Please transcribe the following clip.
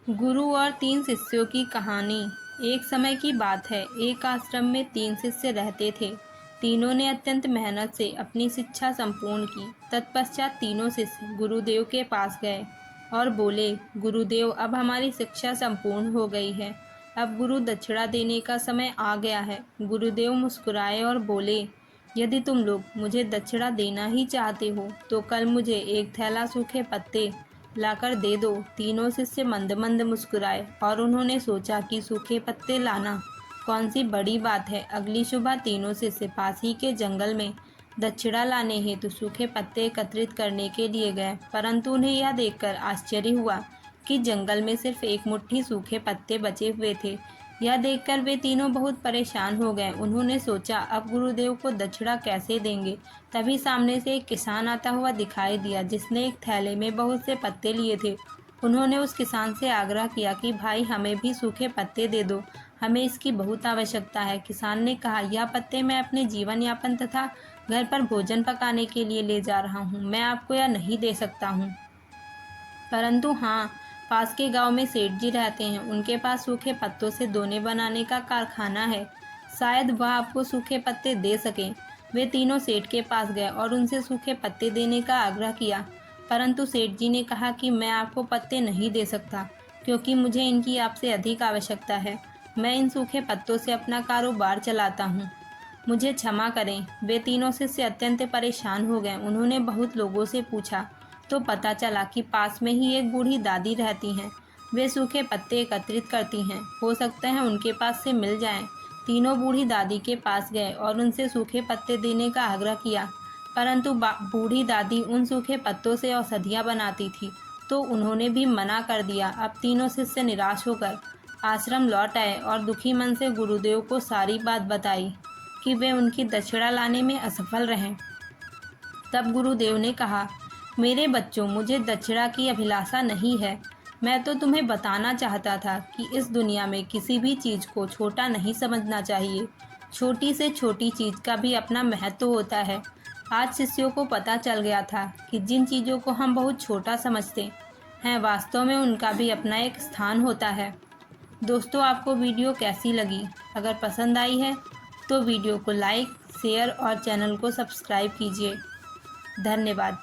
गुरु और 3 शिष्यों की कहानी। एक समय की बात है, एक आश्रम में 3 शिष्य रहते थे। तीनों ने अत्यंत मेहनत से अपनी शिक्षा संपूर्ण की। तत्पश्चात तीनों शिष्य गुरुदेव के पास गए और बोले, गुरुदेव, अब हमारी शिक्षा संपूर्ण हो गई है। अब गुरु दक्षिणा देने का समय आ गया है। गुरुदेव मुस्कुराए और बोले, यदि तुम लोग मुझे दक्षिणा देना ही चाहते हो तो कल मुझे एक थैला सूखे पत्ते लाकर दे दो। तीनों शिष्य मंद मंद मुस्कुराए और उन्होंने सोचा कि सूखे पत्ते लाना कौन सी बड़ी बात है। अगली सुबह तीनों शिष्य पास ही के जंगल में दक्षिणा लाने हेतु सूखे पत्ते एकत्रित करने के लिए गए, परंतु उन्हें यह देखकर आश्चर्य हुआ कि जंगल में सिर्फ एक मुट्ठी सूखे पत्ते बचे हुए थे। यह देखकर वे तीनों बहुत परेशान हो गए। उन्होंने सोचा, अब गुरुदेव को दक्षिणा कैसे देंगे। तभी सामने से एक किसान आता हुआ दिखाई दिया, जिसने एक थैले में बहुत से पत्ते लिए थे। उन्होंने उस किसान से आग्रह किया कि भाई, हमें भी सूखे पत्ते दे दो, हमें इसकी बहुत आवश्यकता है। किसान ने कहा, यह पत्ते मैं अपने जीवन यापन तथा घर पर भोजन पकाने के लिए ले जा रहा हूँ, मैं आपको यह नहीं दे सकता हूँ। परंतु हाँ, पास के गांव में सेठ जी रहते हैं, उनके पास सूखे पत्तों से दोने बनाने का कारखाना है, शायद वह आपको सूखे पत्ते दे सकें। वे तीनों सेठ के पास गए और उनसे सूखे पत्ते देने का आग्रह किया, परंतु सेठ जी ने कहा कि मैं आपको पत्ते नहीं दे सकता, क्योंकि मुझे इनकी आपसे अधिक आवश्यकता है। मैं इन सूखे पत्तों से अपना कारोबार चलाता हूँ, मुझे क्षमा करें। वे तीनों शिष्य अत्यंत परेशान हो गए। उन्होंने बहुत लोगों से पूछा तो पता चला कि पास में ही एक बूढ़ी दादी रहती हैं। वे सूखे पत्ते एकत्रित करती हैं, हो सकता है उनके पास से मिल जाएं। तीनों बूढ़ी दादी के पास गए और उनसे सूखे पत्ते देने का आग्रह किया, परंतु बूढ़ी दादी उन सूखे पत्तों से औषधियाँ बनाती थी, तो उन्होंने भी मना कर दिया। अब तीनों शिष्य निराश होकर आश्रम लौट आए और दुखी मन से गुरुदेव को सारी बात बताई कि वे उनकी दक्षिणा लाने में असफल रहे। तब गुरुदेव ने कहा, मेरे बच्चों, मुझे दक्षिणा की अभिलाषा नहीं है। मैं तो तुम्हें बताना चाहता था कि इस दुनिया में किसी भी चीज़ को छोटा नहीं समझना चाहिए। छोटी से छोटी चीज़ का भी अपना महत्व होता है। आज शिष्यों को पता चल गया था कि जिन चीज़ों को हम बहुत छोटा समझते हैं, वास्तव में उनका भी अपना एक स्थान होता है। दोस्तों, आपको वीडियो कैसी लगी? अगर पसंद आई है तो वीडियो को लाइक, शेयर और चैनल को सब्सक्राइब कीजिए। धन्यवाद।